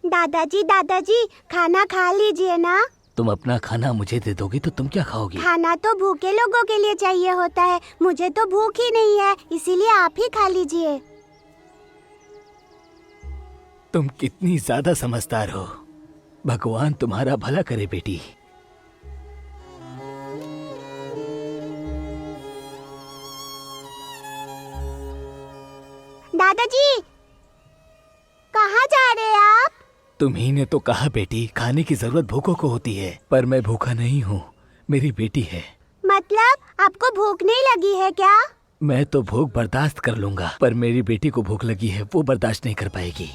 दादाजी दादाजी, खाना खा लीजिए ना। तुम अपना खाना मुझे दे दोगी तो तुम क्या खाओगी? खाना तो भूखे लोगों के लिए चाहिए होता है, मुझे तो भूख ही नहीं है, इसीलिए आप ही खा लीजिए। तुम कितनी ज्यादा समझदार हो। भगवान तुम्हारा भला करे बेटी। दादाजी, कहाँ जा रहे हैं आप? तुम्ही ने तो कहा बेटी, खाने की जरूरत भूखों को होती है, पर मैं भूखा नहीं हूँ, मेरी बेटी है। मतलब आपको भूख नहीं लगी है क्या? मैं तो भूख बर्दाश्त कर लूंगा, पर मेरी बेटी को भूख लगी है, वो बर्दाश्त नहीं कर पाएगी।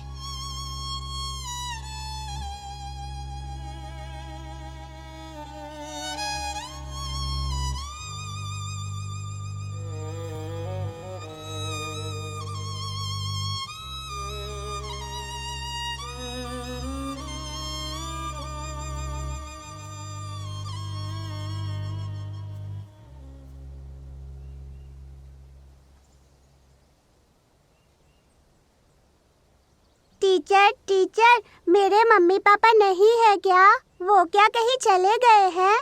टीचर टीचर, मेरे मम्मी पापा नहीं है क्या? वो क्या कहीं चले गए हैं?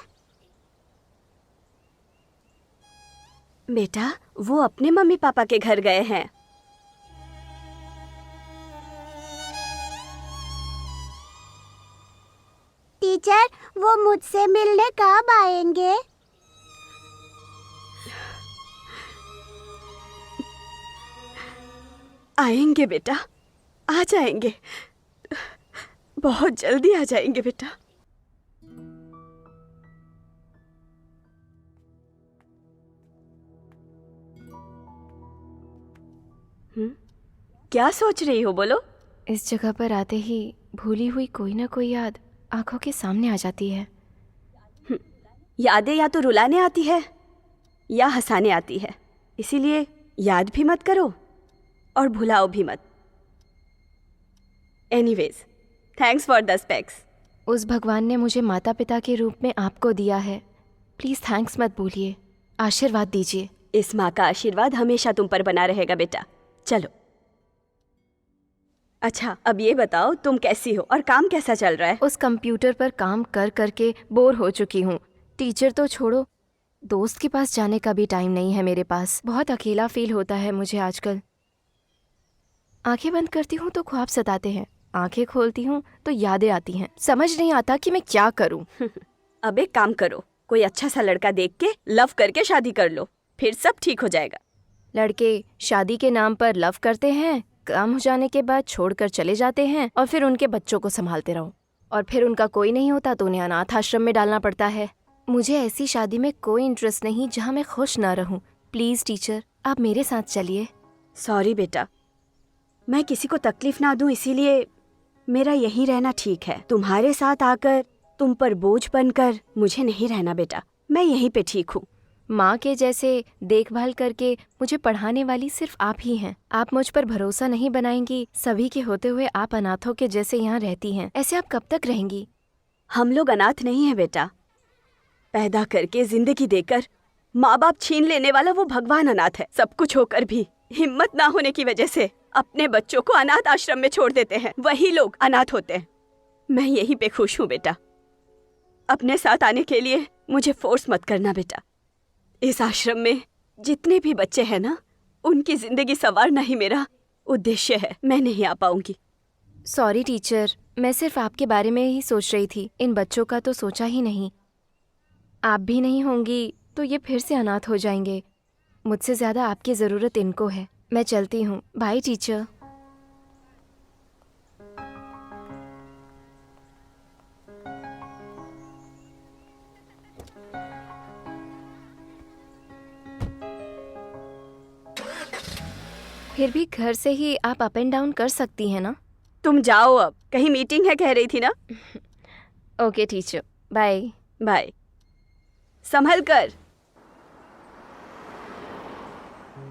बेटा, वो अपने मम्मी पापा के घर गए हैं। टीचर, वो मुझसे मिलने कब आएंगे? आएंगे बेटा, आ जाएंगे, बहुत जल्दी आ जाएंगे बेटा। क्या सोच रही हो, बोलो? इस जगह पर आते ही भूली हुई कोई ना कोई याद आंखों के सामने आ जाती है। यादें या तो रुलाने आती है या हंसाने आती है, इसीलिए याद भी मत करो और भुलाओ भी मत। Anyways, thanks for the specs. उस भगवान ने मुझे माता पिता के रूप में आपको दिया है, प्लीज़ थैंक्स मत भूलिए, आशीर्वाद दीजिए। इस माँ का आशीर्वाद हमेशा तुम पर बना रहेगा बेटा। चलो, अच्छा अब ये बताओ तुम कैसी हो और काम कैसा चल रहा है? उस कंप्यूटर पर काम कर करके बोर हो चुकी हूँ। टीचर तो छोड़ो, दोस्त के पास जाने का भी टाइम नहीं है मेरे पास। बहुत अकेला फील होता है मुझे आजकल। आंखें बंद करती हूँ तो ख्वाब सताते हैं, आंखें खोलती हूँ तो यादें आती हैं। समझ नहीं आता कि मैं क्या करूँ। अब एक काम करो, कोई अच्छा सा लड़का देख के लव करके शादी कर लो, फिर सब ठीक हो जाएगा। लड़के शादी के नाम पर लव करते हैं, काम हो जाने के बाद छोड़कर चले जाते हैं और फिर उनके बच्चों को संभालते रहो, और फिर उनका कोई नहीं होता तो उन्हें अनाथ आश्रम में डालना पड़ता है। मुझे ऐसी शादी में कोई इंटरेस्ट नहीं जहाँ मैं खुश ना रहूँ। प्लीज़ टीचर, आप मेरे साथ चलिए। सॉरी बेटा, मैं किसी को तकलीफ ना दूं, इसीलिए मेरा यहीं रहना ठीक है। तुम्हारे साथ आकर तुम पर बोझ बनकर मुझे नहीं रहना बेटा। मैं यहीं पे ठीक हूँ। माँ के जैसे देखभाल करके मुझे पढ़ाने वाली सिर्फ आप ही हैं। आप मुझ पर भरोसा नहीं बनाएंगी। सभी के होते हुए आप अनाथों के जैसे यहाँ रहती हैं। ऐसे आप कब तक रहेंगी? हम लोग अनाथ नहीं है बेटा। पैदा करके जिंदगी देकर माँ बाप छीन लेने वाला वो भगवान अनाथ है। सब कुछ होकर भी हिम्मत ना होने की वजह से अपने बच्चों को अनाथ आश्रम में छोड़ देते हैं। वही लोग अनाथ होते हैं। मैं यहीं पे खुश हूँ बेटा। अपने साथ आने के लिए मुझे फोर्स मत करना बेटा। इस आश्रम में जितने भी बच्चे हैं ना, उनकी जिंदगी संवारना ही मेरा उद्देश्य है। मैं नहीं आ पाऊंगी। सॉरी टीचर, मैं सिर्फ आपके बारे में ही सोच रही थी। इन बच्चों का तो सोचा ही नहीं। आप भी नहीं होंगी तो ये फिर से अनाथ हो जाएंगे। मुझसे ज़्यादा आपकी ज़रूरत इनको है। मैं चलती हूँ। Bye teacher. फिर भी घर से ही आप अप एंड डाउन कर सकती हैं ना? तुम जाओ अब। कहीं मीटिंग है कह रही थी ना? Okay teacher, bye. बाय। संभल कर।